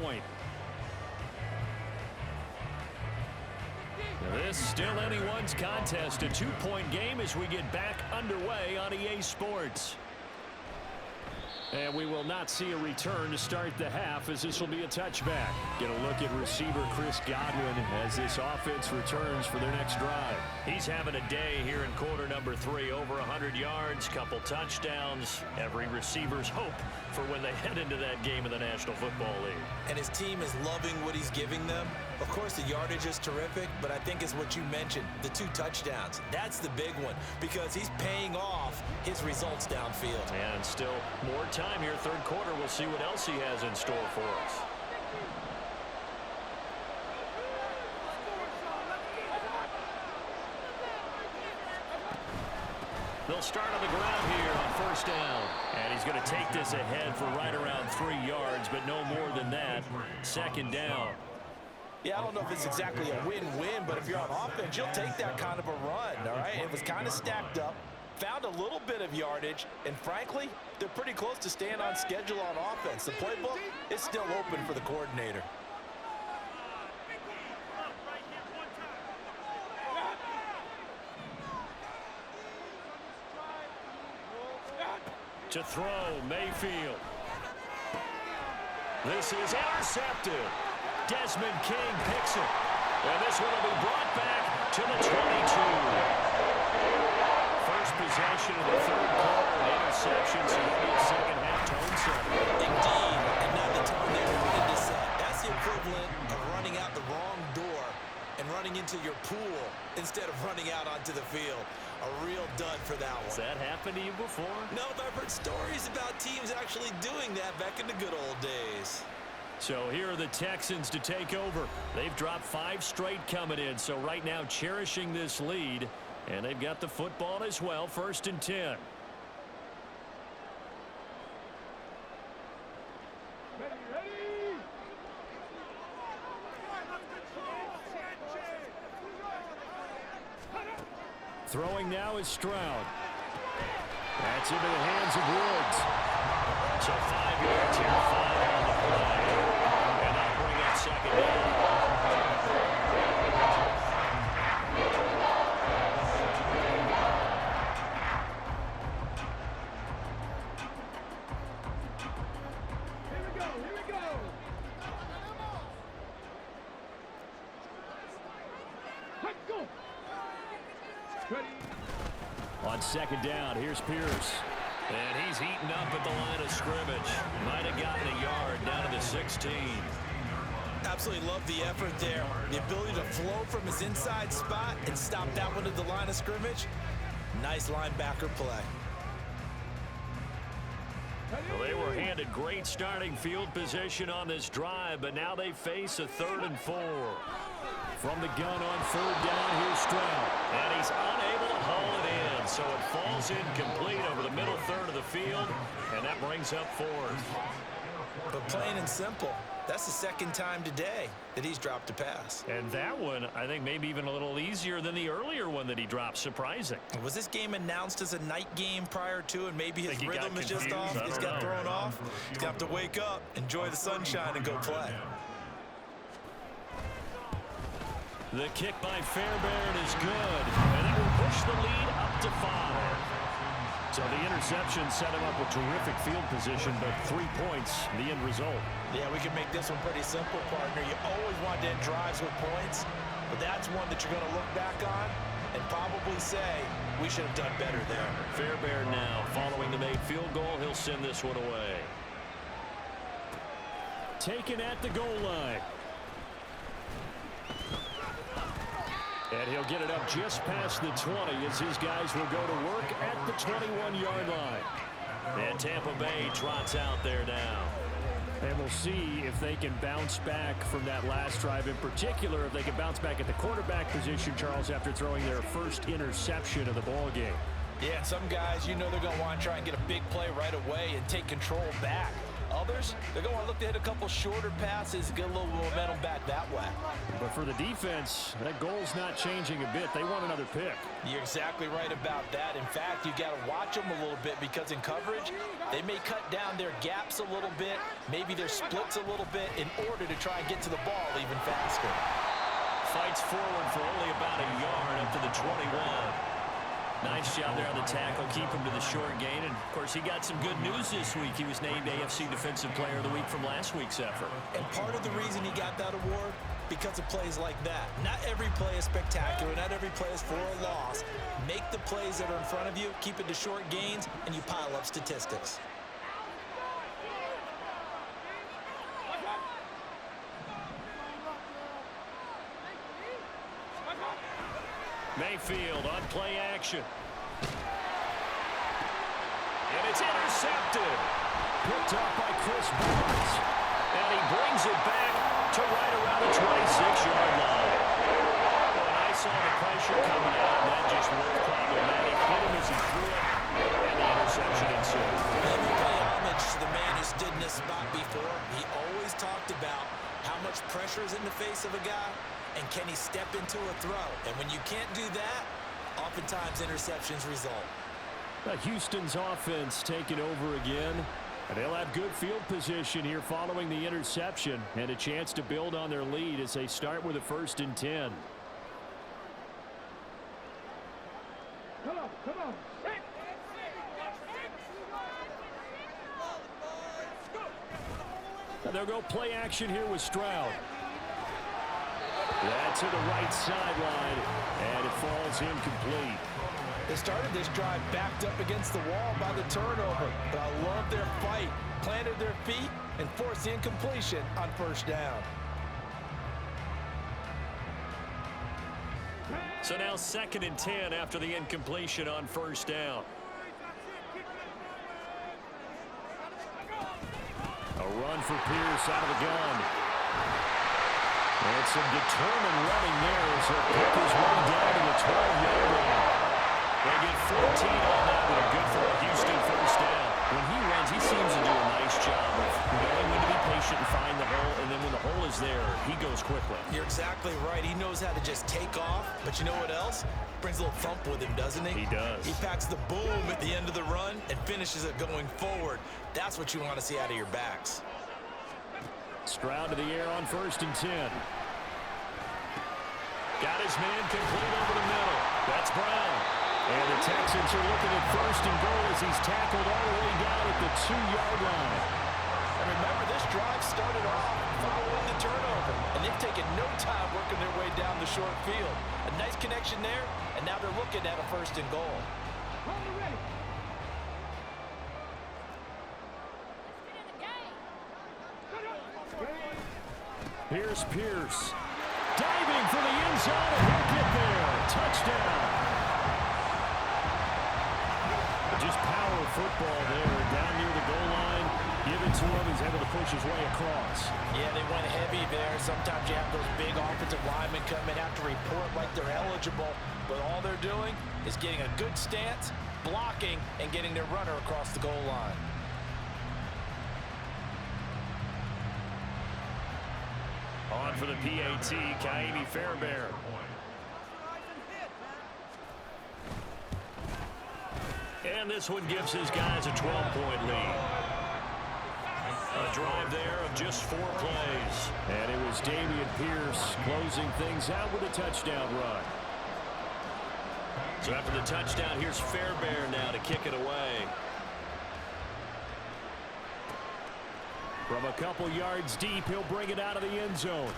Point. This still anyone's contest, a 2-point game as we get back underway on EA Sports. And we will not see a return to start the half, as this will be a touchback. Get a look at receiver Chris Godwin as this offense returns for their next drive. He's having a day here in quarter number 3. Over 100 yards, couple touchdowns. Every receiver's hope for when they head into that game in the National Football League. And his team is loving what he's giving them. Of course, the yardage is terrific, but I think it's what you mentioned, the 2 touchdowns. That's the big one, because he's paying off his results downfield. And still more time here, third quarter. We'll see what else he has in store for us. They'll start on the ground here on first down. And he's going to take this ahead for right around 3 yards, but no more than that. Second down. Yeah, I don't know if it's exactly a win-win, but if you're on offense, you'll take that kind of a run, all right? It was kind of stacked up, found a little bit of yardage, and frankly, they're pretty close to staying on schedule on offense. The playbook is still open for the coordinator. To throw, Mayfield. This is intercepted. Desmond King picks it. And this one will be brought back to the 22. First possession of the third quarter, an interception, so it'll be a second half tone setter. Indeed, and now the tone they wanted to set. That's the equivalent of running out the wrong door and running into your pool instead of running out onto the field. A real dud for that one. Has that happened to you before? No, but I've heard stories about teams actually doing that back in the good old days. So here are the Texans to take over. They've dropped 5 straight coming in, so right now cherishing this lead. And they've got the football as well, 1st and 10. Throwing now is Stroud. That's into the hands of Woods. So 5 yards here, 5 on the play. And that'll bring up second down. Here we go. Let's go. On second down, here's Pierce. And he's heating up at the line of scrimmage. Might have gotten a yard down to the 16. Absolutely love the effort there. The ability to flow from his inside spot and stop that one at the line of scrimmage. Nice linebacker play. Well, they were handed great starting field position on this drive, but now they face a 3rd and 4. From the gun on 3rd down, here's Stroud. And he's unable to haul it in, so it falls incomplete over the middle third of the field, and that brings up 4th. But plain and simple, that's the 2nd time today that he's dropped a pass. And that one, I think, maybe even a little easier than the earlier one that he dropped. Surprising. Was this game announced as a night game prior to, and maybe his rhythm is just off? He's got thrown off. He's got to wake up, enjoy the sunshine, and go play. The kick by Fairbairn is good, and it will push the lead up to 5. So the interception set him up with terrific field position, but 3 points, the end result. Yeah, we can make this one pretty simple, partner. You always want to end drives with points, but that's one that you're going to look back on and probably say, we should have done better there. Fairbairn now, following the made field goal, he'll send this one away. Taken at the goal line. And he'll get it up just past the 20 as his guys will go to work at the 21-yard line. And Tampa Bay trots out there now. And we'll see if they can bounce back from that last drive in particular, if they can bounce back at the quarterback position, Charles, after throwing their first interception of the ball game. Yeah, some guys, you know they're going to want to try and get a big play right away and take control back. Others, they're going to look to hit a couple shorter passes, get a little momentum back that way. But for the defense, that goal's not changing a bit. They want another pick. You're exactly right about that. In fact, you got to watch them a little bit because in coverage, they may cut down their gaps a little bit, maybe their splits a little bit in order to try and get to the ball even faster. Fights forward for only about a yard up to the 21. Nice job there on the tackle. Keep him to the short gain. And, of course, he got some good news this week. He was named AFC Defensive Player of the Week from last week's effort. And part of the reason he got that award, because of plays like that. Not every play is spectacular. Not every play is for a loss. Make the plays that are in front of you, keep it to short gains, and you pile up statistics. Mayfield on play action. And it's intercepted. Picked up by Chris Barnes. And he brings it back to right around the 26-yard line. Well, I saw the pressure coming out, and that just looked problematic. Hit him as he threw it, and the interception ensued. Let me pay homage to the man who stood in this spot before. He always talked about how much pressure is in the face of a guy, and can he step into a throw? And when you can't do that, oftentimes interceptions result. Houston's offense taking over again. And they'll have good field position here following the interception and a chance to build on their lead as they start with a 1st and 10. Come on, come on. And they'll go play action here with Stroud. That's to the right sideline, and it falls incomplete. They started this drive backed up against the wall by the turnover, but I love their fight. Planted their feet and forced the incompletion on 1st down. So now 2nd and 10 after the incompletion on 1st down. A run for Pierce out of the gun. And some determined running there as he'll pick his way down to the 12-yard line. They get 14 on that one. Good for a Houston 1st down. When he runs, he seems to do a nice job of knowing when to be patient and find the hole, and then when the hole is there, he goes quickly. You're exactly right. He knows how to just take off, but you know what else? Brings a little thump with him, doesn't he? He does. He packs the boom at the end of the run and finishes it going forward. That's what you want to see out of your backs. Stroud to the air on 1st and 10. Got his man complete over the middle. That's Brown. And the Texans are looking at 1st and goal as he's tackled all the way down at the 2-yard line. And remember, this drive started off following the turnover, and they've taken no time working their way down the short field. A nice connection there, and now they're looking at a 1st and goal. Here's Pierce. Diving for the end zone, and he'll get there. Touchdown. Just power football there, down near the goal line. Give it to him. He's able to push his way across. Yeah, they went heavy there. Sometimes you have those big offensive linemen come in, have to report like they're eligible, but all they're doing is getting a good stance, blocking, and getting their runner across the goal line. On for the PAT, Kaimi Fairbairn. And this one gives his guys a 12-point lead. A drive there of just 4 plays. And it was Dameon Pierce closing things out with a touchdown run. So after the touchdown, here's Fairbairn now to kick it away. From a couple yards deep, he'll bring it out of the end zone.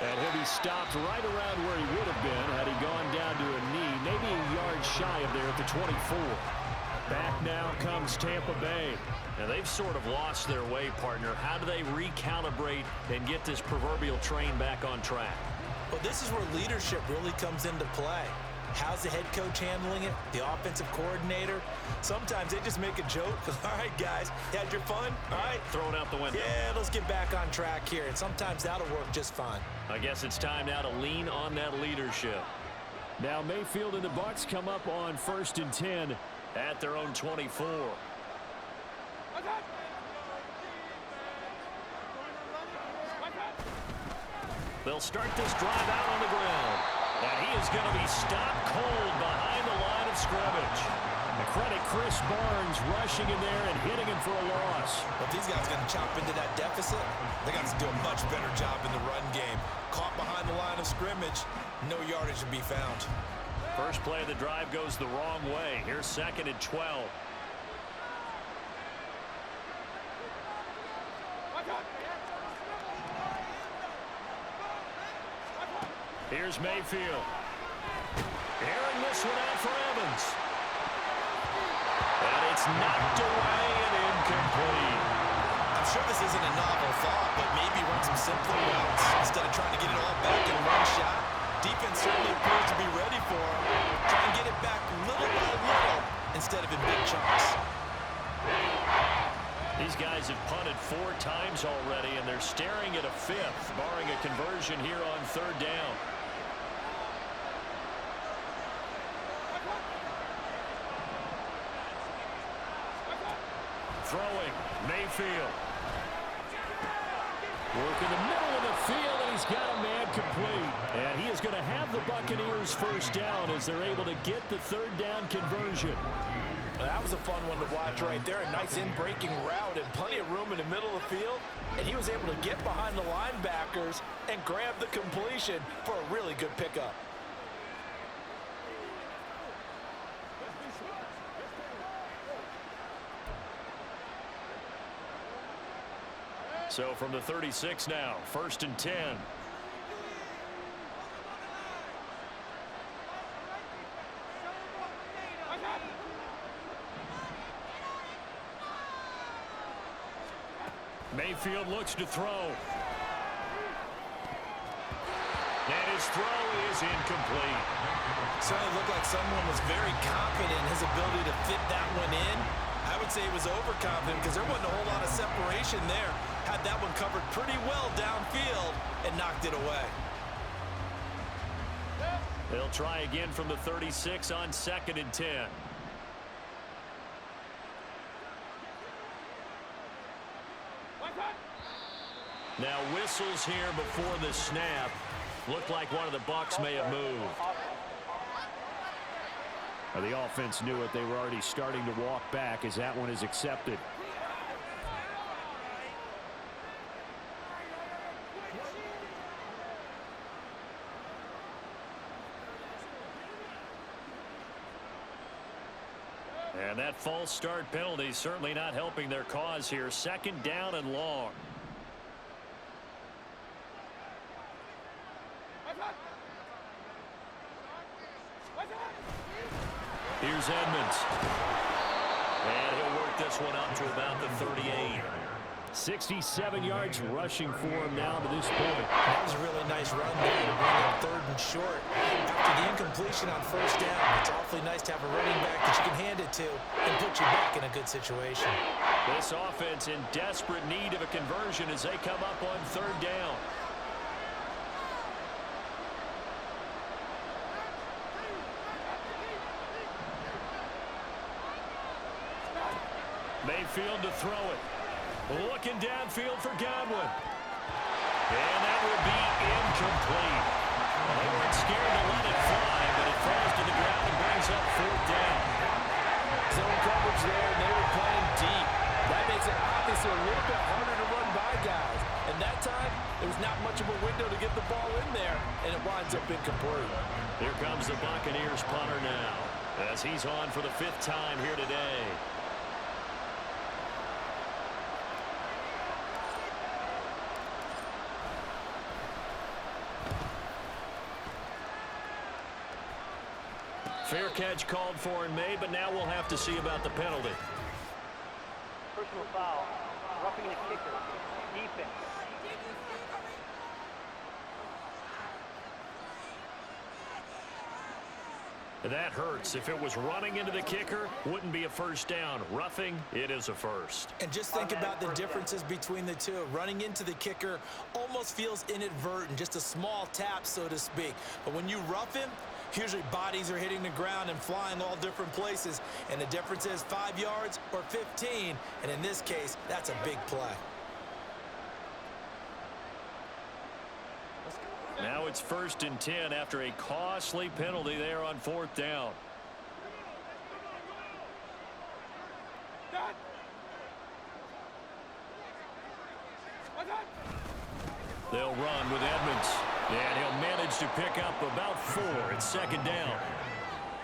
And he'll be stopped right around where he would have been had he gone down to a knee, maybe a yard shy of there at the 24. Back now comes Tampa Bay. Now they've sort of lost their way, partner. How do they recalibrate and get this proverbial train back on track? Well, this is where leadership really comes into play. How's the head coach handling it? The offensive coordinator? Sometimes they just make a joke. All right, guys, you had your fun? All right. Throw it out the window. Yeah, let's get back on track here. And sometimes that'll work just fine. I guess it's time now to lean on that leadership. Now Mayfield and the Bucs come up on 1st and 10 at their own 24. They'll start this drive out on the ground. And he is going to be stopped cold behind the line of scrimmage. The credit Chris Barnes rushing in there and hitting him for a loss. Well, if these guys are going to chop into that deficit, they got to do a much better job in the run game. Caught behind the line of scrimmage, no yardage to be found. First play of the drive goes the wrong way. Here's 2nd and 12. Here's Mayfield. Airing this one out for Evans. And it's knocked away and incomplete. I'm sure this isn't a novel thought, but maybe run some simpler routes instead of trying to get it all back in one shot. Defense certainly appears to be ready for him. Try and get it back little by little instead of in big chunks. These guys have punted 4 times already, and they're staring at a 5th, barring a conversion here on 3rd down. Throwing, Mayfield. Work in the middle of the field, and he's got a man complete. And he is going to have the Buccaneers first down as they're able to get the 3rd down conversion. That was a fun one to watch right there. A nice in-breaking route and plenty of room in the middle of the field. And he was able to get behind the linebackers and grab the completion for a really good pickup. So from the 36 now, 1st and 10. Mayfield looks to throw. And his throw is incomplete. Certainly looked like someone was very confident in his ability to fit that one in. I would say he was overconfident because there wasn't a whole lot of separation there. Had that one covered pretty well downfield and knocked it away. They'll try again from the 36 on 2nd and 10. Now whistles here before the snap. Looked like one of the Bucs may have moved. The offense knew it. They were already starting to walk back as that one is accepted. And that false start penalty certainly not helping their cause here. 2nd down and long. Here's Edmonds. And he'll work this one up to about the 38. 67 yards rushing for him now to this point. That was a really nice run there to bring up 3rd and short. After the incompletion on 1st down, it's awfully nice to have a running back that you can hand it to and put you back in a good situation. This offense in desperate need of a conversion as they come up on 3rd down. Mayfield to throw it. Looking downfield for Godwin. And that will be incomplete. They weren't scared to let it fly, but it falls to the ground and brings up 4th down. Zone coverage there, and they were playing deep. That makes it obviously a little bit harder to run by guys. And that time, there was not much of a window to get the ball in there, and it winds up incomplete. Here comes the Buccaneers punter now, as he's on for the 5th time here today. Fair catch called for and made, but now we'll have to see about the penalty. Personal foul, roughing the kicker, defense. That hurts. If it was running into the kicker, wouldn't be a 1st down. Roughing, it is a 1st. And just think about the differences between the two. Running into the kicker almost feels inadvertent, just a small tap, so to speak. But when you rough him, usually bodies are hitting the ground and flying all different places. And the difference is 5 yards or 15. And in this case, that's a big play. Now it's 1st and 10 after a costly penalty there on 4th down. They'll run with Edmonds, and he'll manage to pick up about 4 at 2nd down.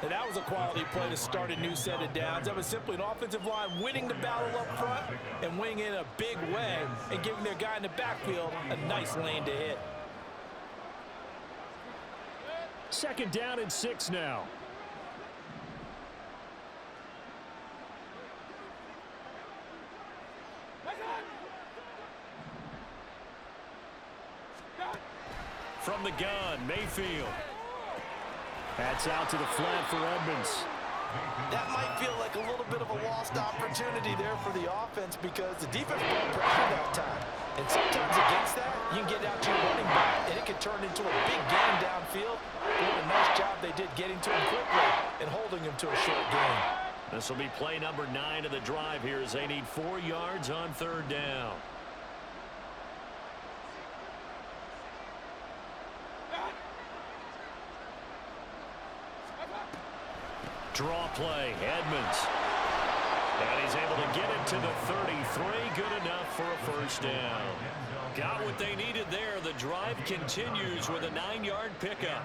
And that was a quality play to start a new set of downs. That was simply an offensive line winning the battle up front and winning in a big way and giving their guy in the backfield a nice lane to hit. 2nd down and 6 now. From the gun, Mayfield. That's out to the flat for Edmonds. That might feel like a little bit of a lost opportunity there for the offense because the defense brought pressure that time. And sometimes against that, you can get out to your running back, and it can turn into a big game downfield. What a nice job they did getting to him quickly and holding him to a short game. This will be play number 9 of the drive here as they need 4 yards on 3rd down. Draw play, Edmonds. And he's able to get it to the 33. Good enough for a 1st down. Got what they needed there. The drive continues with a 9-yard pickup.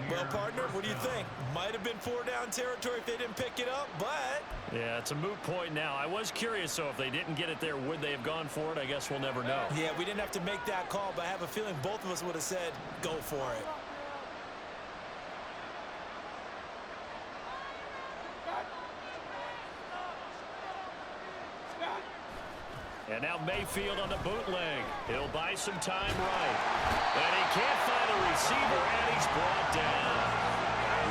Well, partner, what do you think? Might have been 4-down territory if they didn't pick it up, but... Yeah, it's a moot point now. I was curious, so if they didn't get it there, would they have gone for it? I guess we'll never know. Yeah, we didn't have to make that call, but I have a feeling both of us would have said, go for it. And now Mayfield on the bootleg. He'll buy some time right. And he can't find a receiver, and he's brought down.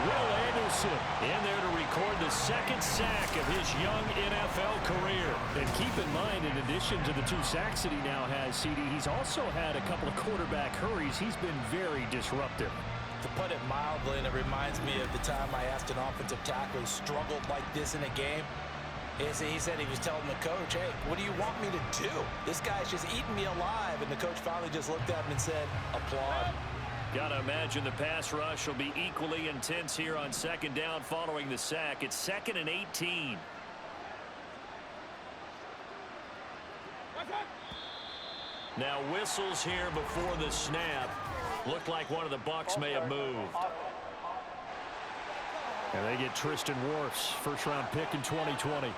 Will Anderson in there to record the 2nd sack of his young NFL career. And keep in mind, in addition to the 2 sacks that he now has, CD, he's also had a couple of quarterback hurries. He's been very disruptive. To put it mildly, and it reminds me of the time I asked an offensive tackle who struggled like this in a game. He said he was telling the coach, hey, what do you want me to do? This guy's just eating me alive. And the coach finally just looked at him and said, applaud. Got to imagine the pass rush will be equally intense here on 2nd down following the sack. It's 2nd and 18. Now whistles here before the snap. Looked like one of the Bucs may have moved. And they get Tristan Wirfs, 1st-round pick in 2020.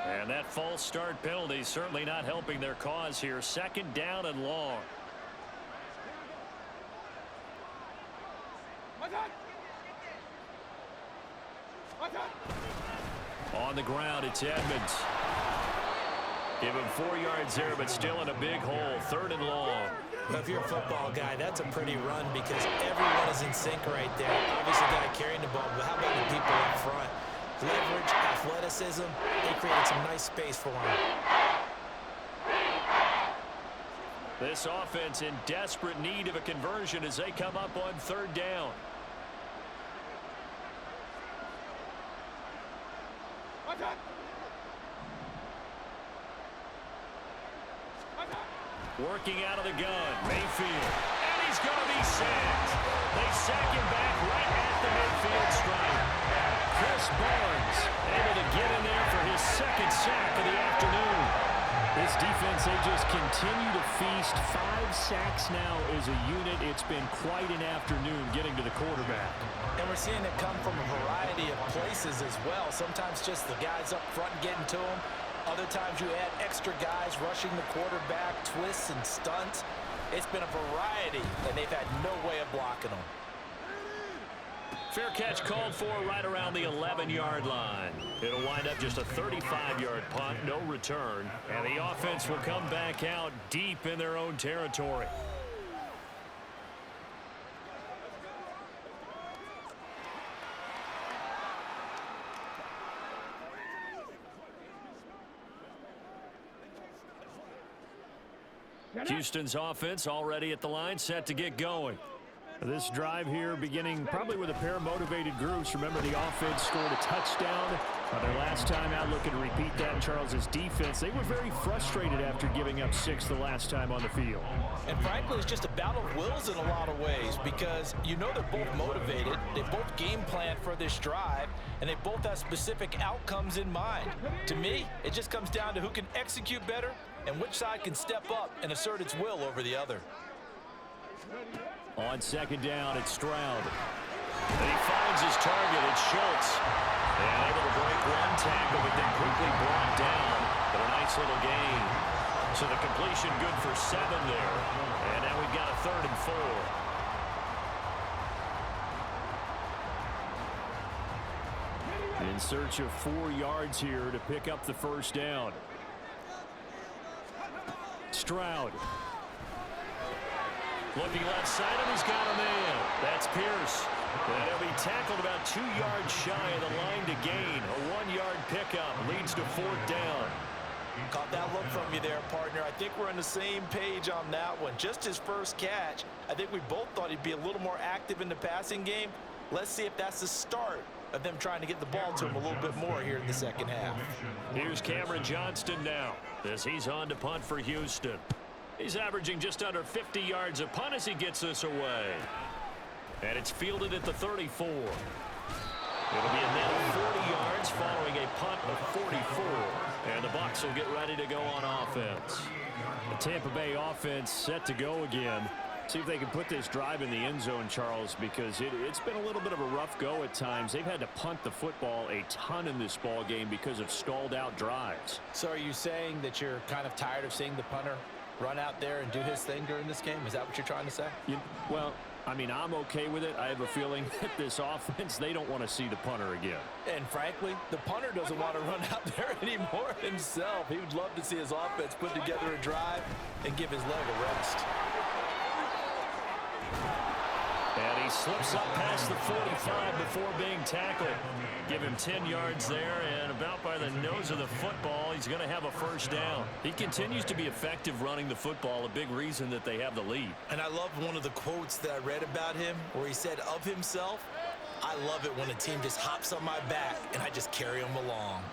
And that false start penalty certainly not helping their cause here. 2nd down and long. On the ground, it's Edmonds. Give him 4 yards there, but still in a big hole. 3rd and long. But if you're a football guy, that's a pretty run because everyone is in sync right there. Obviously, the guy carrying the ball, but how about the people up front? Leverage, athleticism, they created some nice space for him. This offense in desperate need of a conversion as they come up on 3rd down. Working out of the gun, Mayfield. And he's going to be sacked. They sack him back right at the midfield stripe. Chris Barnes able to get in there for his 2nd sack of the afternoon. This defense, they just continue to feast. 5 sacks now as a unit. It's been quite an afternoon getting to the quarterback. And we're seeing it come from a variety of places as well. Sometimes just the guys up front getting to him. Other times you add extra guys rushing the quarterback, twists and stunts. It's been a variety, and they've had no way of blocking them. Fair catch called for right around the 11-yard line. It'll wind up just a 35-yard punt, no return. And the offense will come back out deep in their own territory. Houston's offense already at the line, set to get going. This drive here beginning probably with a pair of motivated groups. Remember, the offense scored a touchdown their last time out. Looking to repeat that in Charles's defense. They were very frustrated after giving up 6 the last time on the field. And frankly, it's just a battle of wills in a lot of ways because you know they're both motivated. They both game plan for this drive, and they both have specific outcomes in mind. To me, it just comes down to who can execute better and which side can step up and assert its will over the other. On second down, it's Stroud. And he finds his target. It's Schultz. And able to break one tackle, but then quickly brought down. But a nice little gain. So the completion good for 7 there. And now we've got a 3rd and 4. In search of 4 yards here to pick up the first down. Stroud. Looking left side, and he's got a man. That's Pierce. And he'll be tackled about 2 yards shy of the line to gain. A 1-yard pickup leads to 4th down. Caught that look from you there, partner. I think we're on the same page on that one. Just his first catch. I think we both thought he'd be a little more active in the passing game. Let's see if that's the start of them trying to get the ball to him a little bit more here in the second half. Here's Cameron Johnston now as he's on to punt for Houston. He's averaging just under 50 yards a punt as he gets this away. And it's fielded at the 34. It'll be a net of 40 yards following a punt of 44. And the Bucs will get ready to go on offense. The Tampa Bay offense set to go again. See if they can put this drive in the end zone, Charles, because it's been a little bit of a rough go at times. They've had to punt the football a ton in this ball game because of stalled out drives. So are you saying that you're kind of tired of seeing the punter run out there and do his thing during this game? Is that what you're trying to say? Well, I mean, I'm okay with it. I have a feeling that this offense, they don't want to see the punter again. And frankly, the punter doesn't want to run out there anymore himself. He would love to see his offense put together a drive and give his leg a rest. And he slips up past the 45 before being tackled. Give him 10 yards there, and about by the nose of the football, he's going to have a first down. He continues to be effective running the football, a big reason that they have the lead. And I love one of the quotes that I read about him where he said of himself, "I love it when a team just hops on my back and I just carry them along."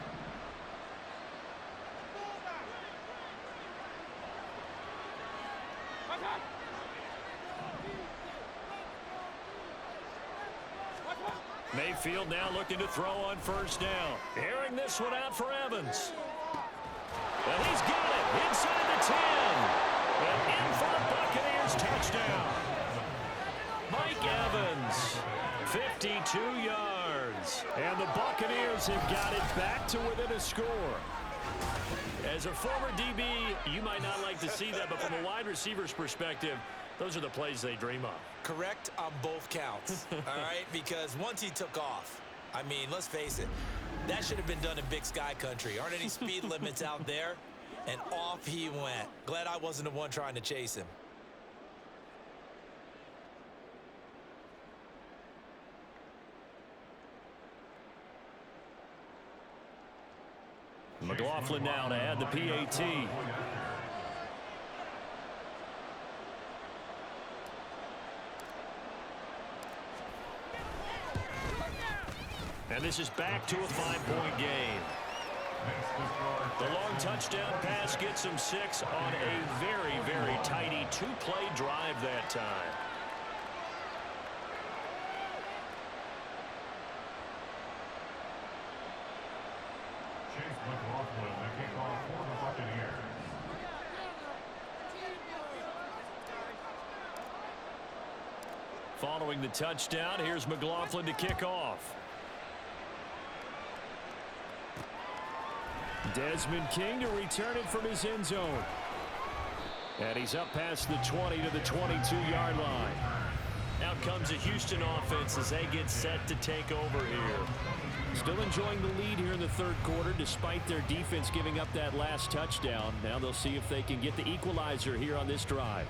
Mayfield now looking to throw on first down. Airing this one out for Evans. Well, he's got it inside the 10. And in for the Buccaneers touchdown. Mike Evans, 52 yards. And the Buccaneers have got it back to within a score. As a former DB, you might not like to see that, but from a wide receiver's perspective, those are the plays they dream of. Correct on both counts, all right? Because once he took off, I mean, let's face it, that should have been done in Big Sky country. Aren't any speed limits out there? And off he went. Glad I wasn't the one trying to chase him. McLaughlin now to add the PAT. And this is back to a 5-point game. The long touchdown pass gets him 6 on a very, very tidy 2-play drive that time. Following the touchdown, here's McLaughlin to kick off. Desmond King to return it from his end zone. And he's up past the 20 to the 22-yard line. Out comes the Houston offense as they get set to take over here. Still enjoying the lead here in the third quarter despite their defense giving up that last touchdown. Now they'll see if they can get the equalizer here on this drive.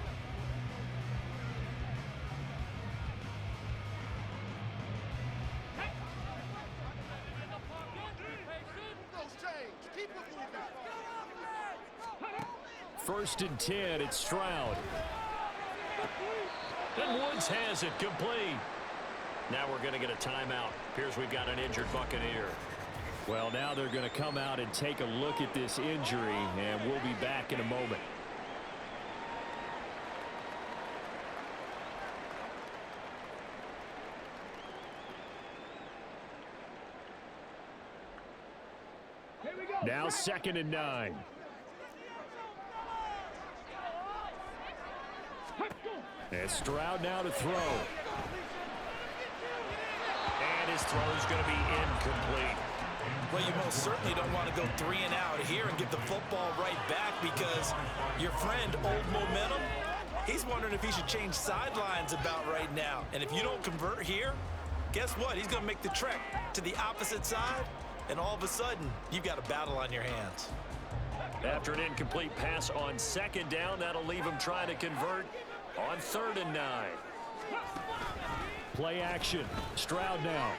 First and 10, it's Stroud. And Woods has it complete. Now we're going to get a timeout. Here's we've got an injured Buccaneer. Well, now they're going to come out and take a look at this injury, and we'll be back in a moment. Now 2nd and 9. And Stroud now to throw. And his throw is going to be incomplete. Well, you most certainly don't want to go 3 and out here and get the football right back, because your friend, Old Momentum, he's wondering if he should change sidelines about right now. And if you don't convert here, guess what? He's going to make the trek to the opposite side, and all of a sudden, you've got a battle on your hands. After an incomplete pass on 2nd down, that'll leave him trying to convert on 3rd and 9. Play action. Stroud now.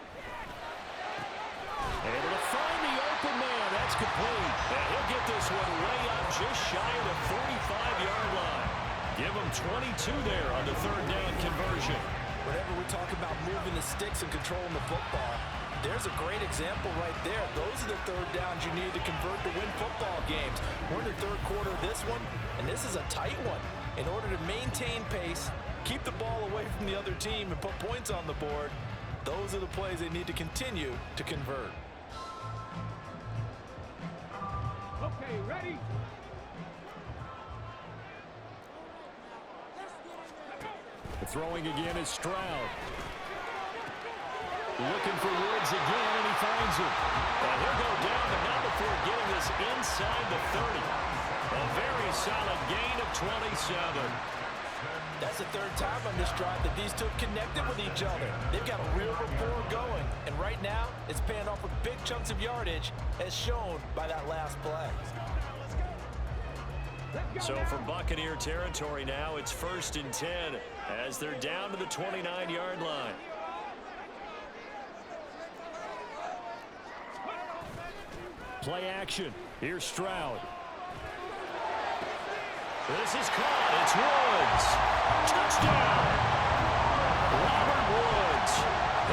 Able to find the open man. That's complete. And he'll get this one way up just shy of the 45-yard line. Give him 22 there on the 3rd down conversion. Whenever we talk about moving the sticks and controlling the football, there's a great example right there. Those are the 3rd downs you need to convert to win football games. We're in the 3rd quarter of this one, and this is a tight one. In order to maintain pace, keep the ball away from the other team, and put points on the board, those are the plays they need to continue to convert. Okay, ready? Throwing again is Stroud. Looking for Woods again, and he finds him. And he'll go down, but not before getting this inside the 30. A very solid gain of 27. That's the 3rd time on this drive that these two have connected with each other. They've got a real rapport going. And right now, it's paying off with big chunks of yardage, as shown by that last play. So for Buccaneer territory now, it's 1st and 10 as they're down to the 29-yard line. Play action. Here's Stroud. This is caught. It's Woods. Touchdown. Robert Woods.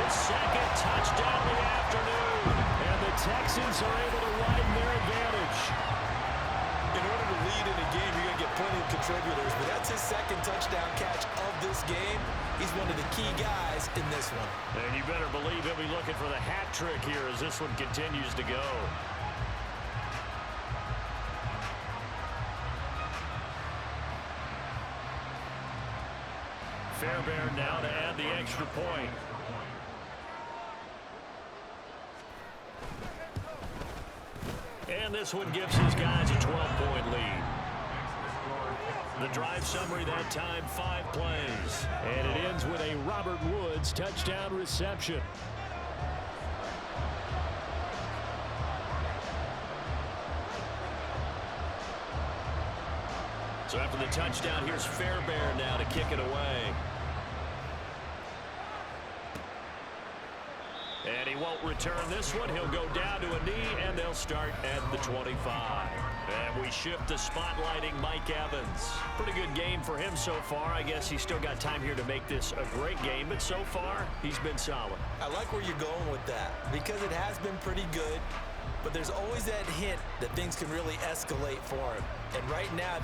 His 2nd touchdown of the afternoon. And the Texans are able to widen their advantage. In order to lead in a game, you're going to get plenty of contributors, but that's his 2nd touchdown catch of this game. He's one of the key guys in this one. And you better believe he'll be looking for the hat trick here as this one continues to go. Fairbairn now to add the extra point. And this one gives his guys a 12-point lead. The drive summary that time, 5 plays. And it ends with a Robert Woods touchdown reception. So after the touchdown, here's Fairbairn now to kick it away. And he won't return this one. He'll go down to a knee, and they'll start at the 25. And we shift to spotlighting Mike Evans. Pretty good game for him so far. I guess he's still got time here to make this a great game, but so far, he's been solid. I like where you're going with that, because it has been pretty good, but there's always that hint that things can really escalate for him. And right now,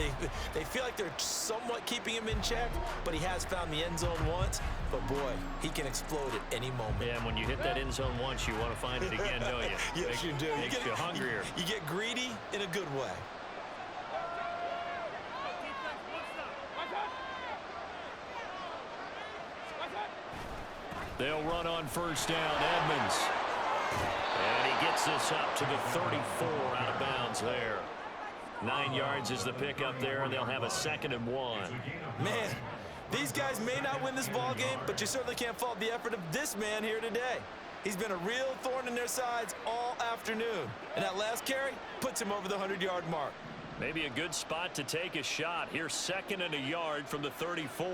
they feel like they're somewhat keeping him in check, but he has found the end zone once. But, boy, he can explode at any moment. Yeah, and when you hit that end zone once, you want to find it again, don't you? Yes, you do. Makes you hungrier. You get greedy in a good way. They'll run on 1st down, Edmonds. And he gets this up to the 34 out of bounds there. 9 yards is the pickup there, and they'll have a 2nd and 1. Man, these guys may not win this ball game, but you certainly can't fault the effort of this man here today. He's been a real thorn in their sides all afternoon. And that last carry puts him over the 100-yard mark. Maybe a good spot to take a shot. Here's 2nd and a yard from the 34.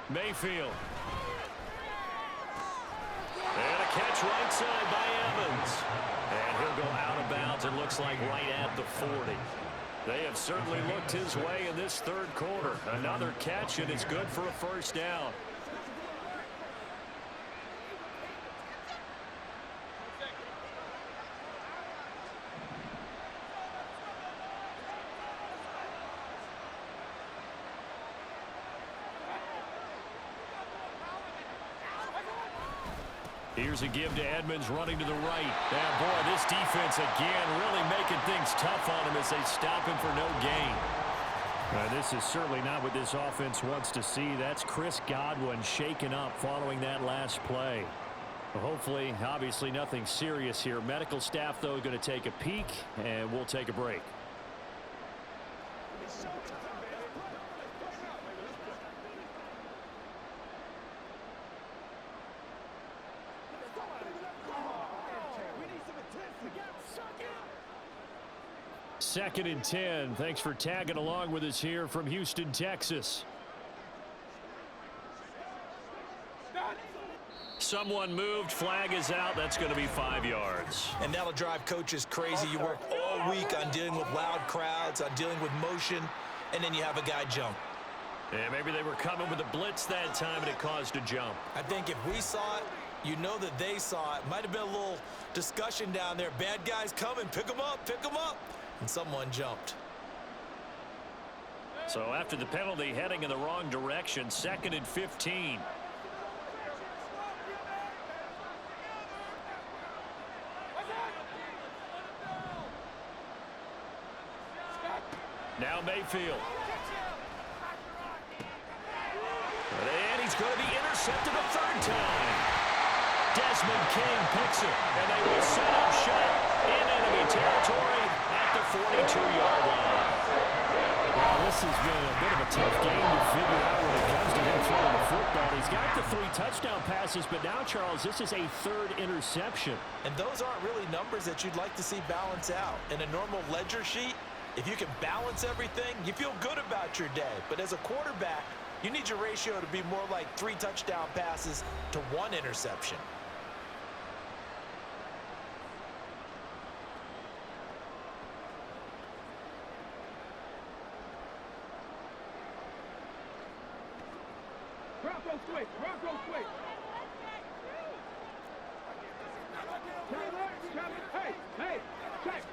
Mayfield. And a catch right side by Evans. And he'll go out of bounds, it looks like right at the 40. They have certainly looked his way in this third quarter. Another catch, and it's good for a first down. Here's a give to Edmonds running to the right. Now, boy, this defense again really making things tough on him as they stop him for no gain. This is certainly not what this offense wants to see. That's Chris Godwin shaken up following that last play. Well, hopefully, obviously nothing serious here. Medical staff, though, going to take a peek, and we'll take a break. Second and 10. Thanks for tagging along with us here from Houston, Texas. Someone moved. Flag is out. That's going to be 5 yards. And that'll drive coaches crazy. You work all week on dealing with loud crowds, on dealing with motion, and then you have a guy jump. Yeah, maybe they were coming with a blitz that time, and it caused a jump. I think if we saw it, you know that they saw it. Might have been a little discussion down there. Bad guys coming. Pick them up. Pick them up. And someone jumped. So after the penalty, heading in the wrong direction, second and 15. Now Mayfield. And he's going to be intercepted a third time. Desmond King picks it, and they will set up shop in enemy territory at the 42-yard line. Well, this has been a bit of a tough game to figure out when it comes to him throwing the football. He's got the 3 touchdown passes, but now, Charles, this is a third interception. And those aren't really numbers that you'd like to see balance out. In a normal ledger sheet, if you can balance everything, you feel good about your day. But as a quarterback, you need your ratio to be more like 3 touchdown passes to 1 interception. Bronco switch. Bronco switch. Hey, check.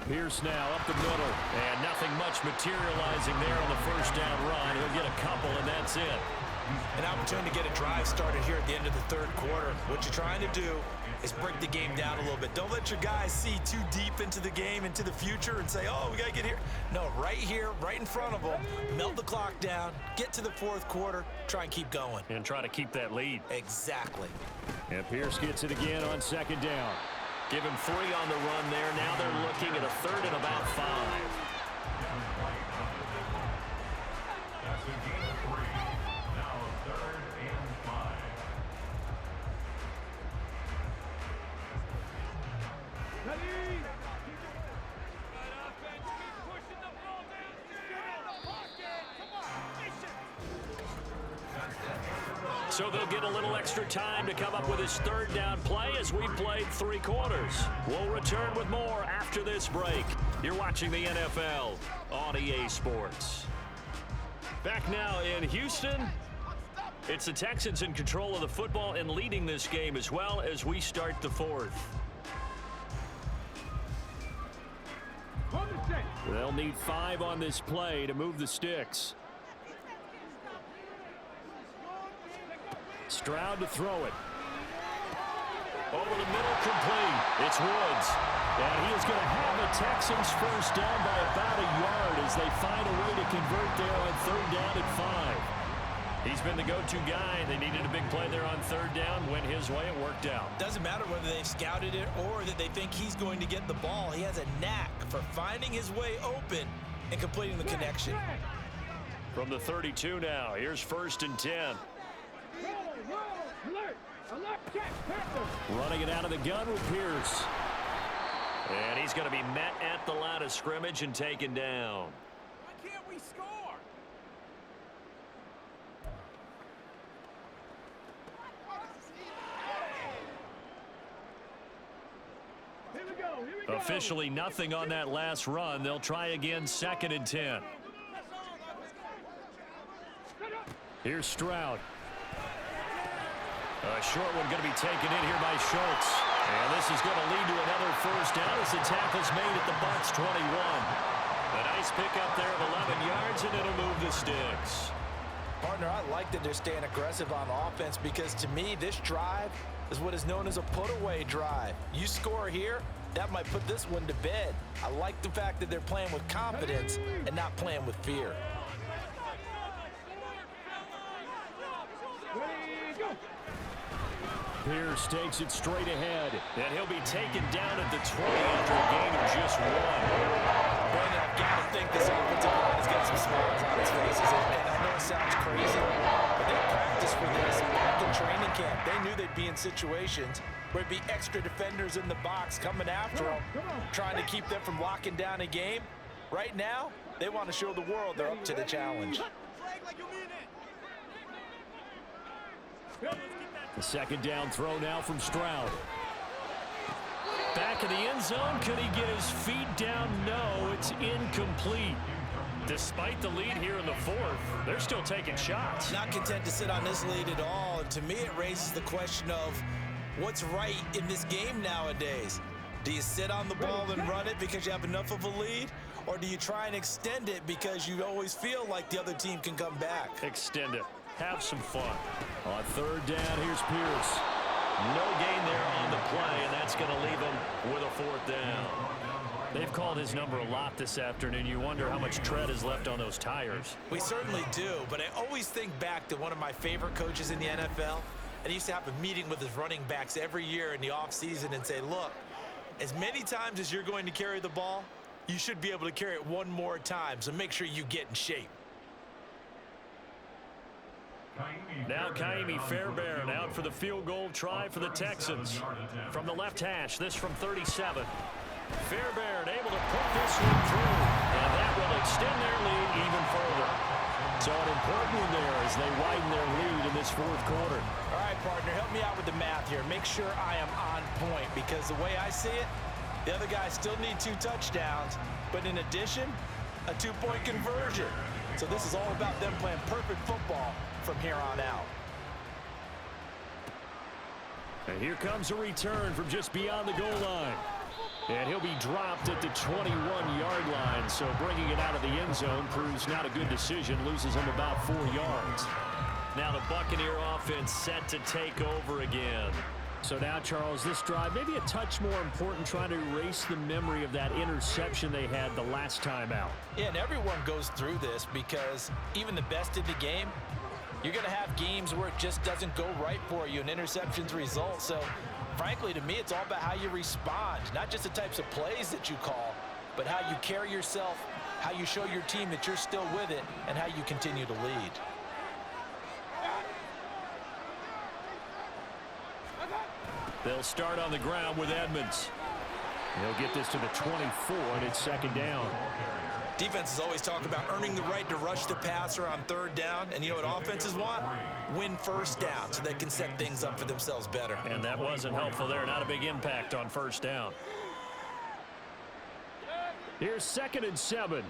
Pierce now up the middle, and nothing much materializing there on the first down run. He'll get a couple, and that's it. An opportunity to get a drive started here at the end of the third quarter. What you're trying to do is break the game down a little bit. Don't let your guys see too deep into the game, into the future, and say, oh, we got to get here. No, right here, right in front of them, melt the clock down, get to the fourth quarter, try and keep going. And try to keep that lead. Exactly. And Pierce gets it again on second down. Give him 3 on the run there. Now they're looking at a third and about 5. So they'll get a little extra time to come up with his third down play as we played 3 quarters. We'll return with more after this break. You're watching the NFL on EA Sports. Back now in Houston. It's the Texans in control of the football and leading this game as well as we start the 4th. They'll need 5 on this play to move the sticks. Stroud to throw it. Over the middle, complete. It's Woods. And he is going to have the Texans first down by about a yard as they find a way to convert there on third down and 5. He's been the go-to guy. They needed a big play there on third down. Went his way. It worked out. Doesn't matter whether they've scouted it or that they think he's going to get the ball. He has a knack for finding his way open and completing the connection. From the 32 now, here's first and 10. Running it out of the gun with Pierce. And he's going to be met at the line of scrimmage and taken down. Why can't we score? Officially nothing on that last run. They'll try again 2nd and 10. Here's Stroud. A short one going to be taken in here by Schultz. And this is going to lead to another first down as the tackle's made at the Bucs 21. A nice pickup there of 11 yards, and it'll move the sticks. Partner, I like that they're staying aggressive on offense because to me, this drive is what is known as a put-away drive. You score here, that might put this one to bed. I like the fact that they're playing with confidence and not playing with fear. Pierce takes it straight ahead, and he'll be taken down at the 20 after a gain of just 1. Brandon, I've got to think this offensive line has got some smiles on its faces, and I know it sounds crazy, but they practiced for this back in training camp. They knew they'd be in situations where it'd be extra defenders in the box coming after them, trying to keep them from locking down a game. Right now, they want to show the world they're up to the challenge. The 2nd down throw now from Stroud. Back in the end zone. Could he get his feet down? No, it's incomplete. Despite the lead here in the 4th, they're still taking shots. Not content to sit on this lead at all. And to me, it raises the question of what's right in this game nowadays. Do you sit on the ball and run it because you have enough of a lead? Or do you try and extend it because you always feel like the other team can come back? Extend it. Have some fun. On 3rd down, here's Pierce. No gain there on the play, and that's going to leave him with a 4th down. They've called his number a lot this afternoon. You wonder how much tread is left on those tires. We certainly do, but I always think back to one of my favorite coaches in the NFL, and he used to have a meeting with his running backs every year in the offseason and say, look, as many times as you're going to carry the ball, you should be able to carry it one more time, so make sure you get in shape. Now Kaimi Fairbairn out for the field goal try for the Texans. From the left hash, this from 37. Fairbairn able to put this one through, and that will extend their lead even further. So an important one there as they widen their lead in this 4th quarter. All right, partner, help me out with the math here. Make sure I am on point because the way I see it, the other guys still need 2 touchdowns, but in addition, a 2-point conversion. So this is all about them playing perfect football from here on out. And here comes a return from just beyond the goal line. And he'll be dropped at the 21-yard line. So bringing it out of the end zone proves not a good decision. Loses him about 4 yards. Now the Buccaneer offense set to take over again. So now, Charles, this drive maybe a touch more important, trying to erase the memory of that interception they had the last time out. Yeah, and everyone goes through this because even the best in the game, you're going to have games where it just doesn't go right for you and interceptions result. So, frankly, to me, it's all about how you respond, not just the types of plays that you call, but how you carry yourself, how you show your team that you're still with it, and how you continue to lead. They'll start on the ground with Edmonds. He'll get this to the 24, and it's 2nd down. Defenses always talk about earning the right to rush the passer on 3rd down, and you know what offenses want? Win 1st down so they can set things up for themselves better. And that wasn't helpful there. Not a big impact on 1st down. Here's 2nd and 7.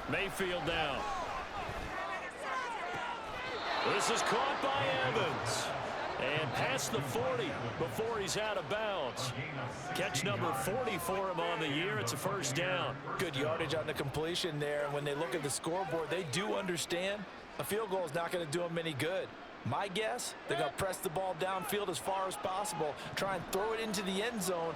Mayfield down. This is caught by Evans. And past the 40 before he's out of bounds. Catch number 40 for him on the year. It's a 1st down. Good yardage on the completion there. And when they look at the scoreboard, they do understand a field goal is not going to do them any good. My guess, they're going to press the ball downfield as far as possible, try and throw it into the end zone.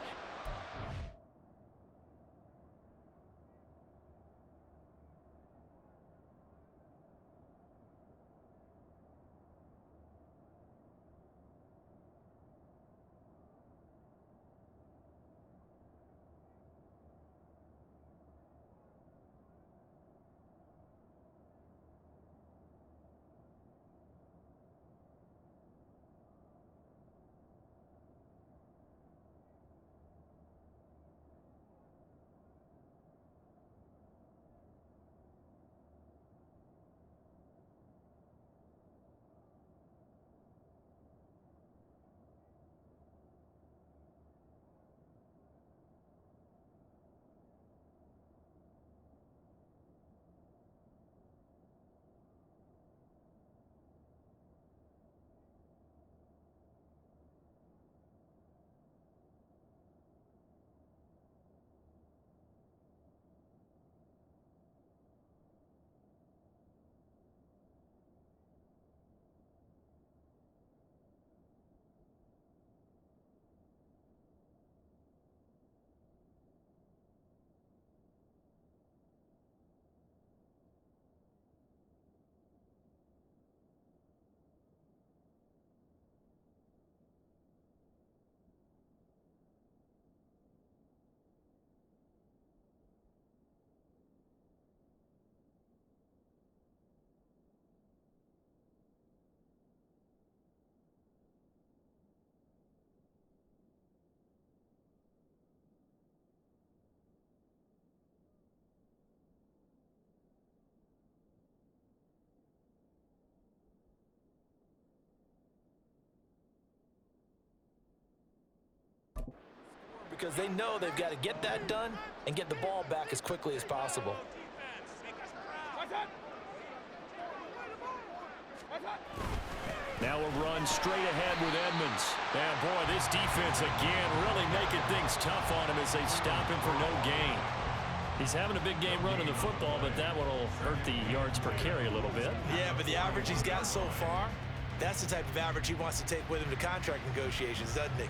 because they know they've got to get that done and get the ball back as quickly as possible. Now a run straight ahead with Edmonds. And boy, this defense again really making things tough on him as they stop him for no gain. He's having a big game running the football, but that one will hurt the yards per carry a little bit. Yeah, but the average he's got so far, that's the type of average he wants to take with him to contract negotiations, doesn't he?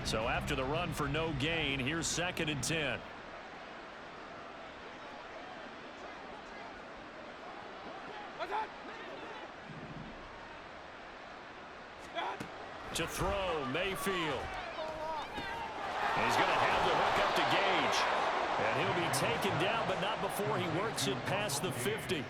So after the run for no gain, here's 2nd and 10. To throw, Mayfield. And he's going to have the hook up to Gage. And he'll be taken down, but not before he works it past the 50.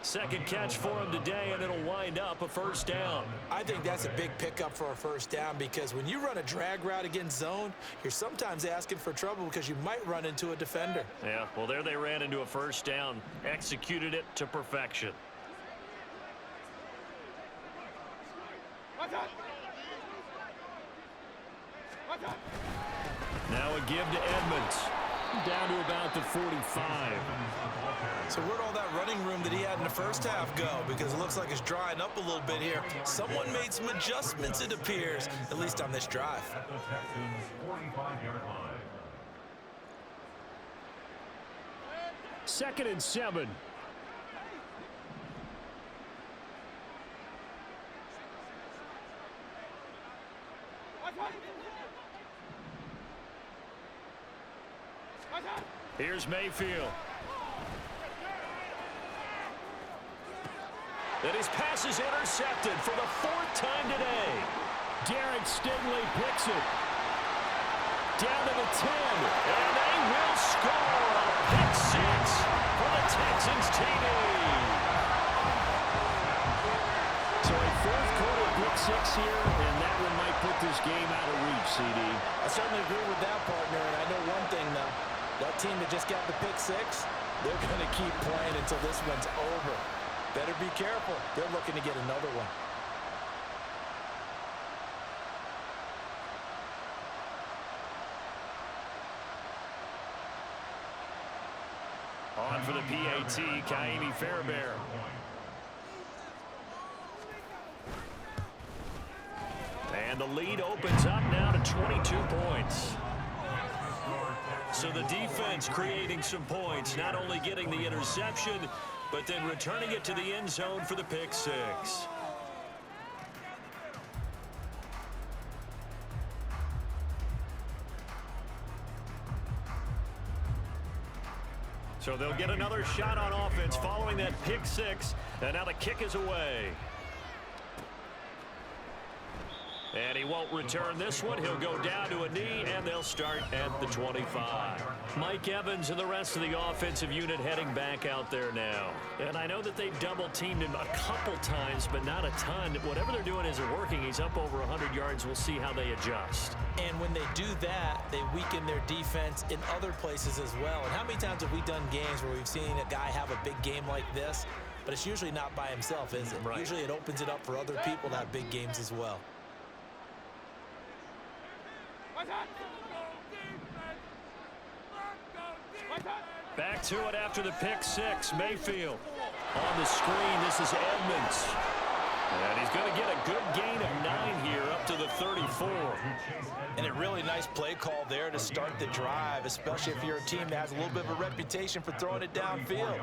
Second catch for him today, and it'll wind up a first down. I think that's a big pickup for a first down because when you run a drag route against zone, you're sometimes asking for trouble because you might run into a defender. Yeah, well, there they ran into a first down, executed it to perfection. Now a give to Edmonds. Down to about the 45. So where'd all that running room that he had in the first half go? Because it looks like it's drying up a little bit here. Someone made some adjustments, it appears, at least on this drive. Second and 7. Here's Mayfield. And his pass is intercepted for the 4th time today. Derek Stingley picks it. Down to the 10. And they will score a pick 6 for the Texans TD. So a 4th quarter pick 6 here, and that one might put this game out of reach, CD. I certainly agree with that, partner, and I know one thing, though. That team that just got the pick 6, they're going to keep playing until this one's over. Better be careful. They're looking to get another one. On for the PAT, Kaimi Fairbairn. And the lead opens up now to 22 points. So the defense creating some points, not only getting the interception, but then returning it to the end zone for the pick 6. So they'll get another shot on offense following that pick 6, and now the kick is away. And he won't return this one. He'll go down to a knee, and they'll start at the 25. Mike Evans and the rest of the offensive unit heading back out there now. And I know that they double-teamed him a couple times, but not a ton. Whatever they're doing isn't working. He's up over 100 yards. We'll see how they adjust. And when they do that, they weaken their defense in other places as well. And how many times have we done games where we've seen a guy have a big game like this, but it's usually not by himself, is it? Right. Usually it opens it up for other people to have big games as well. Back to it after the pick 6. Mayfield on the screen. This is Edmonds. And he's going to get a good gain of 9 here up to the 34. And a really nice play call there to start the drive, especially if you're a team that has a little bit of a reputation for throwing it downfield.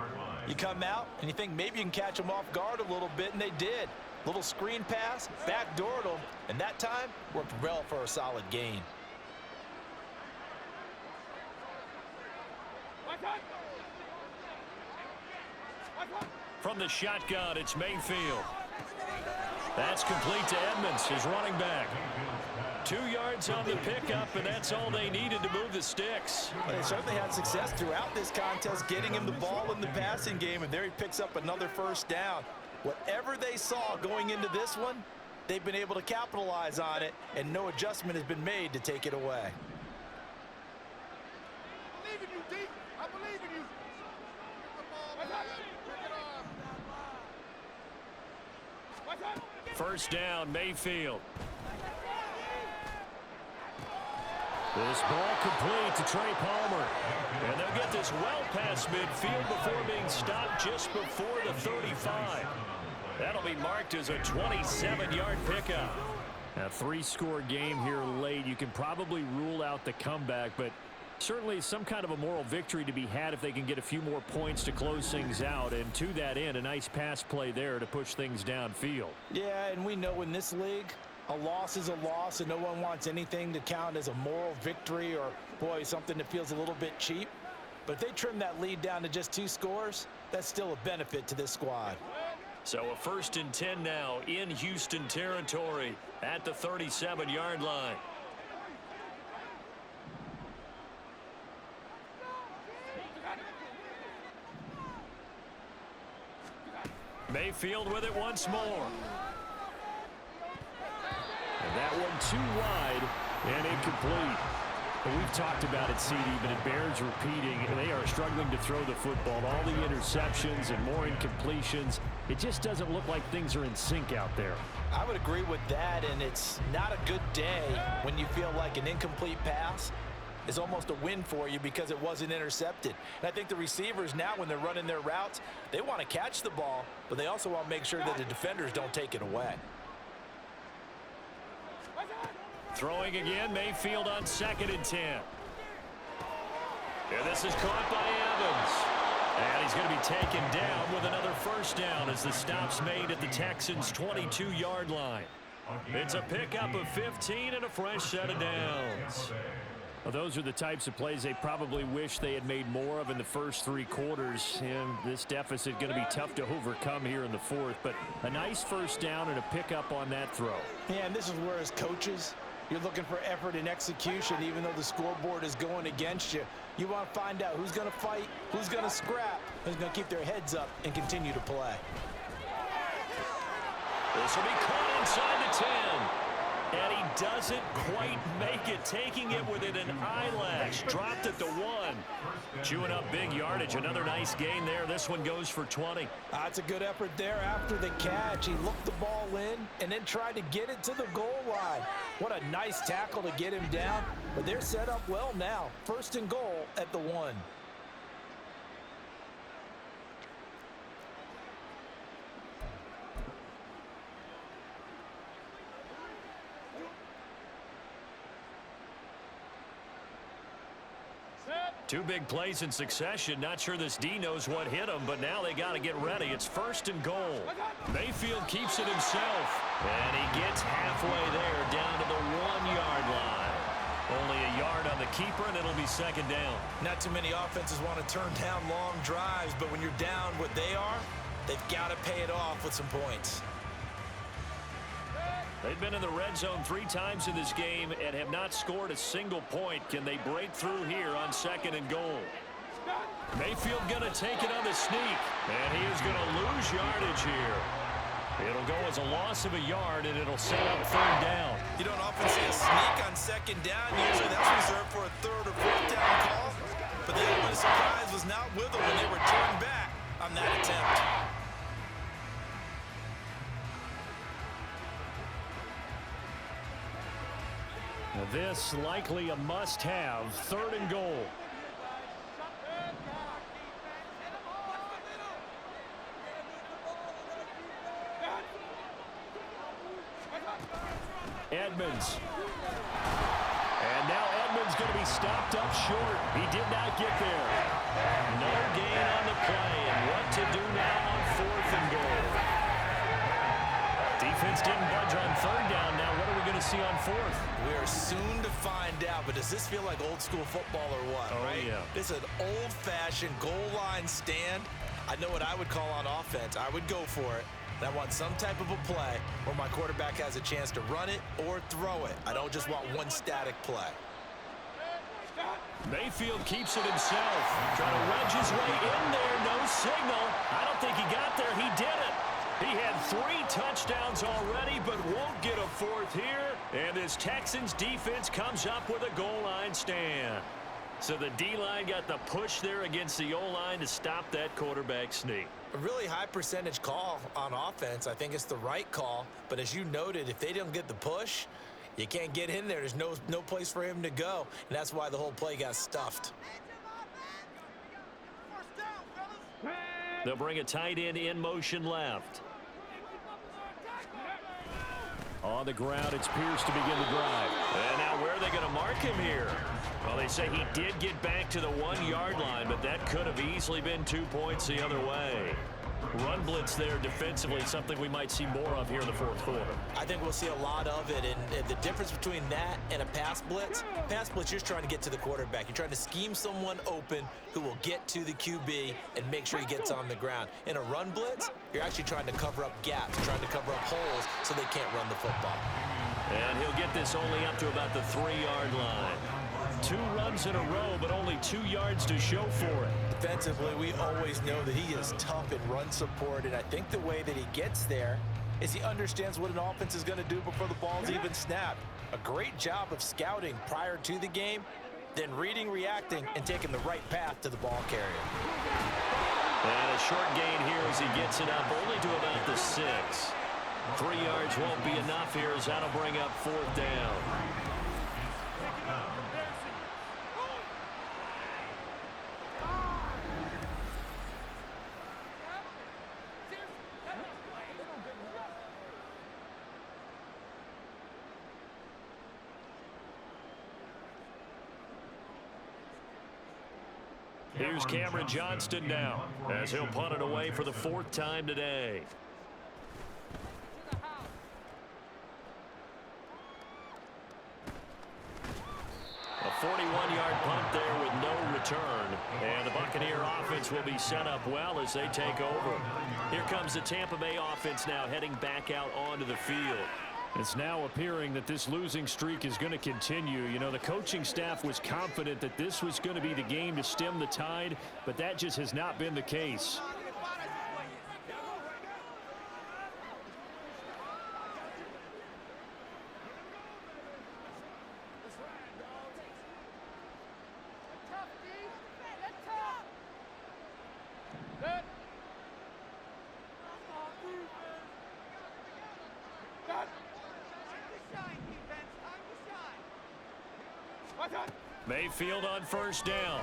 You come out and you think maybe you can catch them off guard a little bit, and they did. Little screen pass, backdoored them, and that time worked well for a solid gain. From the shotgun, it's Mayfield. That's complete to Edmonds, his running back. 2 yards on the pickup, and that's all they needed to move the sticks. Well, they certainly had success throughout this contest, getting him the ball in the passing game, and there he picks up another first down. Whatever they saw going into this one, they've been able to capitalize on it, and no adjustment has been made to take it away. I believe in you, D. I believe in you. Get the ball, man. Pick it up. First down, Mayfield. This ball complete to Trey Palmer. And they'll get this well past midfield before being stopped just before the 35. That'll be marked as a 27-yard pickup. A 3-score game here late. You can probably rule out the comeback, but certainly some kind of a moral victory to be had if they can get a few more points to close things out. And to that end, a nice pass play there to push things downfield. Yeah, and we know in this league, a loss is a loss, and no one wants anything to count as a moral victory or, boy, something that feels a little bit cheap. But if they trim that lead down to just 2 scores, that's still a benefit to this squad. So a 1st and 10 now in Houston territory at the 37-yard line. Mayfield with it once more. And that one too wide and incomplete. But we've talked about it, CD, but it bears repeating. They are struggling to throw the football. All the interceptions and more incompletions. It just doesn't look like things are in sync out there. I would agree with that, and it's not a good day when you feel like an incomplete pass is almost a win for you because it wasn't intercepted. And I think the receivers now, when they're running their routes, they want to catch the ball, but they also want to make sure that the defenders don't take it away. Throwing again, Mayfield on 2nd and 10. And this is caught by Evans. And he's going to be taken down with another 1st down as the stop's made at the Texans' 22-yard line. It's a pickup of 15 and a fresh set of downs. Well, those are the types of plays they probably wish they had made more of in the first 3 quarters. And this deficit going to be tough to overcome here in the 4th. But a nice 1st down and a pickup on that throw. Yeah, and this is where, as coaches, you're looking for effort and execution, even though the scoreboard is going against you. You want to find out who's going to fight, who's going to scrap, who's going to keep their heads up and continue to play. This will be caught inside the 10. And he doesn't quite make it, taking it within an eyelash. Dropped at the 1. Chewing up big yardage. Another nice gain there. This one goes for 20. That's a good effort there after the catch. He looked the ball in and then tried to get it to the goal line. What a nice tackle to get him down. But they're set up well now. 1st and goal at the 1. Two big plays in succession. Not sure this D knows what hit him, but now they got to get ready. It's 1st and goal. Mayfield keeps it himself. And he gets halfway there down to the 1-yard line. Only a yard on the keeper, and it'll be 2nd down. Not too many offenses want to turn down long drives, but when you're down what they are, they've got to pay it off with some points. They've been in the red zone 3 times in this game and have not scored a single point. Can they break through here on 2nd and goal? Mayfield going to take it on the sneak, and he is going to lose yardage here. It'll go as a loss of a yard, and it'll set up 3rd down. You don't often see a sneak on 2nd down. Usually that's reserved for a 3rd or 4th down call. But the element of surprise was not with them when they were turned back on that attempt. Now this likely a must-have. 3rd and goal. Edmonds. And now Edmonds going to be stopped up short. He did not get there. No gain on the play. And what to do now on 4th and goal? Defense didn't budge on 3rd down. Now what are we going to see on 4th? We are soon to find out, but does this feel like old school football or what, right? Yeah. This is an old-fashioned goal line stand. I know what I would call on offense. I would go for it. And I want some type of a play where my quarterback has a chance to run it or throw it. I don't just want one static play. Mayfield keeps it himself. Trying to wedge his way in there. No signal. I don't think he got there. He did it. He had 3 touchdowns already, but won't get a 4th here. And this Texans defense comes up with a goal line stand. So the D-line got the push there against the O-line to stop that quarterback sneak. A really high percentage call on offense. I think it's the right call. But as you noted, if they don't get the push, You can't get in there. There's no place for him to go, and that's why the whole play got stuffed. They'll bring a tight end in motion left. On the ground, it's Pierce to begin the drive. And now where are they going to mark him here? Well, they say he did get back to the 1-yard line, but that could have easily been 2 points the other way. Run blitz there defensively, something we might see more of here in the fourth quarter. I think we'll see a lot of it, and the difference between that and a pass blitz, you're just trying to get to the quarterback. You're trying to scheme someone open who will get to the QB and make sure he gets on the ground. In a run blitz, you're actually trying to cover up gaps, trying to cover up holes so they can't run the football. And he'll get this only up to about the 3-yard line. 2 runs in a row, but only 2 yards to show for it. Defensively, we always know that he is tough in run support, and I think the way that he gets there is he understands what an offense is going to do before the ball's even snapped. A great job of scouting prior to the game, then reading, reacting, and taking the right path to the ball carrier. And a short gain here as he gets it up only to about the 6. 3 yards won't be enough here as that'll bring up 4th down. Here's Cameron Johnston now as he'll punt it away for the 4th time today. A 41-yard punt there with no return. And the Buccaneer offense will be set up well as they take over. Here comes the Tampa Bay offense now heading back out onto the field. It's now appearing that this losing streak is going to continue. You know, the coaching staff was confident that this was going to be the game to stem the tide, but that just has not been the case. Mayfield on 1st down.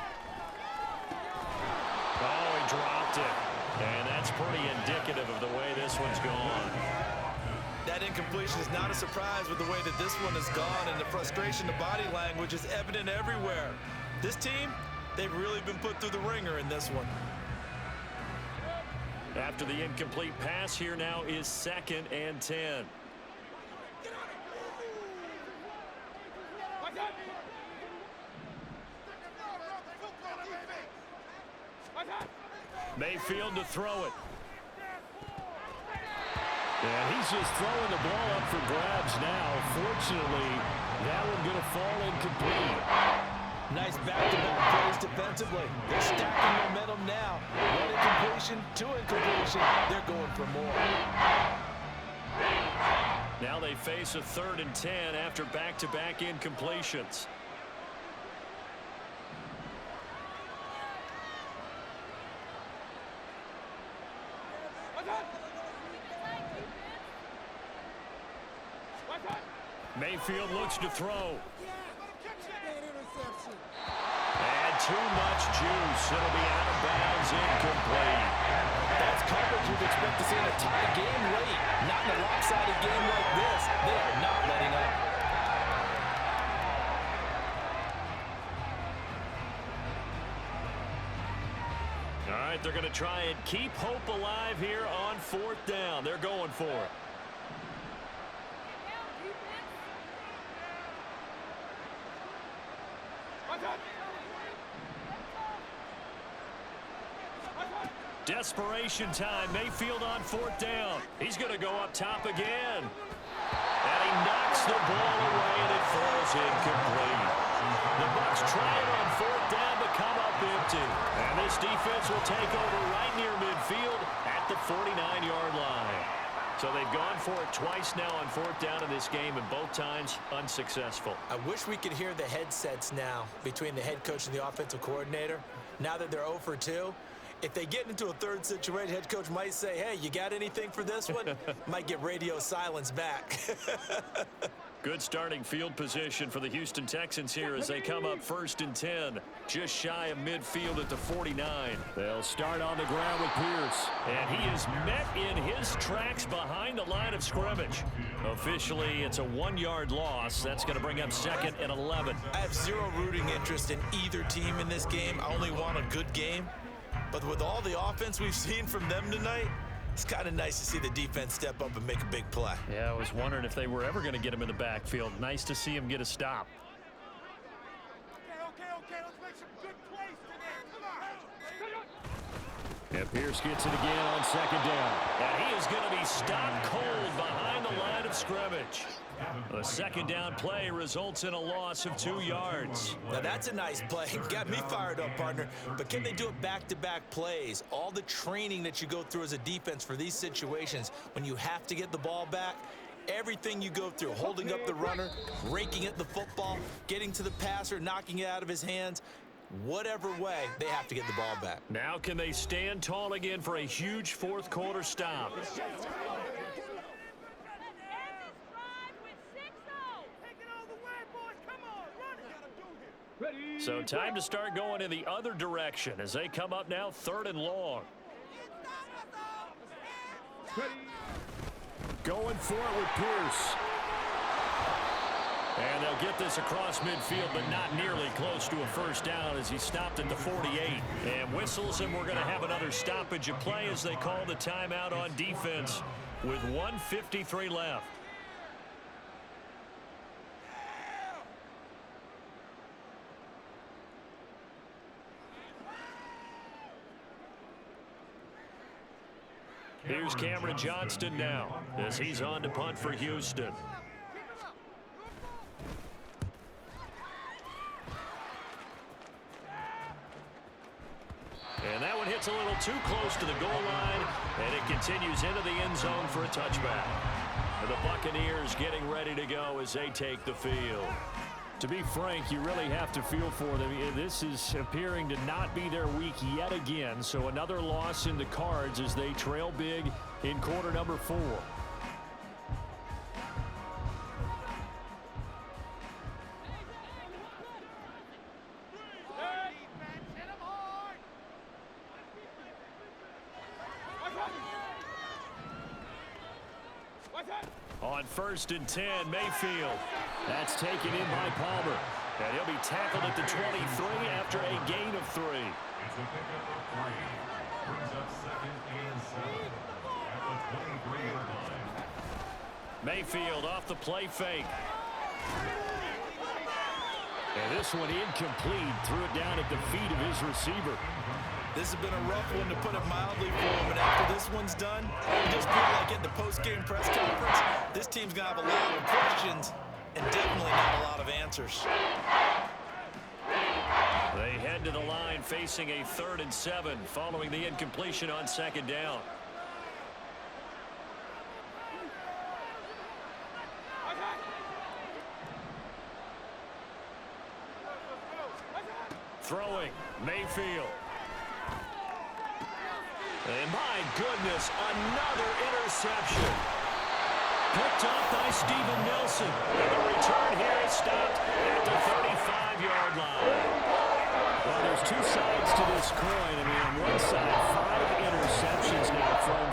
Oh, he dropped it. And that's pretty indicative of the way this one's gone. That incompletion is not a surprise with the way that this one has gone, and the frustration, the body language is evident everywhere. This team, they've really been put through the ringer in this one. After the incomplete pass, here now is 2nd and 10. Mayfield to throw it. And he's just throwing the ball up for grabs now. Fortunately, that one going to fall incomplete. Nice back-to-back plays defensively. They're stacking momentum now. One incompletion, 2 incompletion. They're going for more. Now they face a 3rd and 10 after back-to-back incompletions. Mayfield looks to throw. And too much juice. It'll be out of bounds, incomplete. That's coverage you'd expect to see in a tie game late. Not in a lopsided game like this. They are not letting up. All right, they're going to try and keep hope alive here on 4th down. They're going for it. Desperation time. Mayfield on 4th down. He's going to go up top again. And he knocks the ball away, and it falls incomplete. The Bucs try it on 4th down, but come up empty. And this defense will take over right near midfield at the 49-yard line. So they've gone for it twice now on 4th down in this game, and both times unsuccessful. I wish we could hear the headsets now between the head coach and the offensive coordinator. Now that they're 0 for 2, if they get into a 3rd situation, head coach might say, hey, you got anything for this one? Might get radio silence back. Good starting field position for the Houston Texans here as they come up 1st and 10, just shy of midfield at the 49. They'll start on the ground with Pierce, and he is met in his tracks behind the line of scrimmage. Officially, it's a 1-yard loss. That's going to bring up 2nd and 11. I have zero rooting interest in either team in this game. I only want a good game. But with all the offense we've seen from them tonight, it's kind of nice to see the defense step up and make a big play. Yeah, I was wondering if they were ever going to get him in the backfield. Nice to see him get a stop. Okay, let's make some good plays today. Come on. And Pierce gets it again on 2nd down. And he is going to be stopped cold behind the line of scrimmage. The 2nd down play results in a loss of 2 yards. Now that's a nice play. Got me fired up, partner. But can they do it back-to-back plays? All the training that you go through as a defense for these situations, when you have to get the ball back, everything you go through, holding up the runner, raking at the football, getting to the passer, knocking it out of his hands, whatever way, they have to get the ball back. Now can they stand tall again for a huge 4th quarter stop? So time to start going in the other direction as they come up now 3rd and long. Going for it with Pierce. And they'll get this across midfield, but not nearly close to a 1st down as he stopped at the 48. And whistles, and we're going to have another stoppage of play as they call the timeout on defense with 1:53 left. Here's Cameron Johnston now as he's on to punt for Houston. And that one hits a little too close to the goal line, and it continues into the end zone for a touchback. And the Buccaneers getting ready to go as they take the field. To be frank, you really have to feel for them. This is appearing to not be their week yet again. So another loss in the cards as they trail big in quarter number 4. On 1st and 10, Mayfield. That's taken in by Palmer. And he'll be tackled at the 23 after a gain of 3. Mayfield off the play fake. And this one incomplete. Threw it down at the feet of his receiver. This has been a rough one, to put it mildly, for him. And after this one's done, you just feel like at the post-game press conference, this team's going to have a lot of questions and definitely not a lot of answers. They head to the line facing a 3rd and 7 following the incompletion on 2nd down. Throwing, Mayfield. And my goodness, another interception. Picked up by Steven Nelson. And the return here is stopped at the 35-yard line. Well, there's 2 sides to this coin. I mean, on one side, 5 interceptions now thrown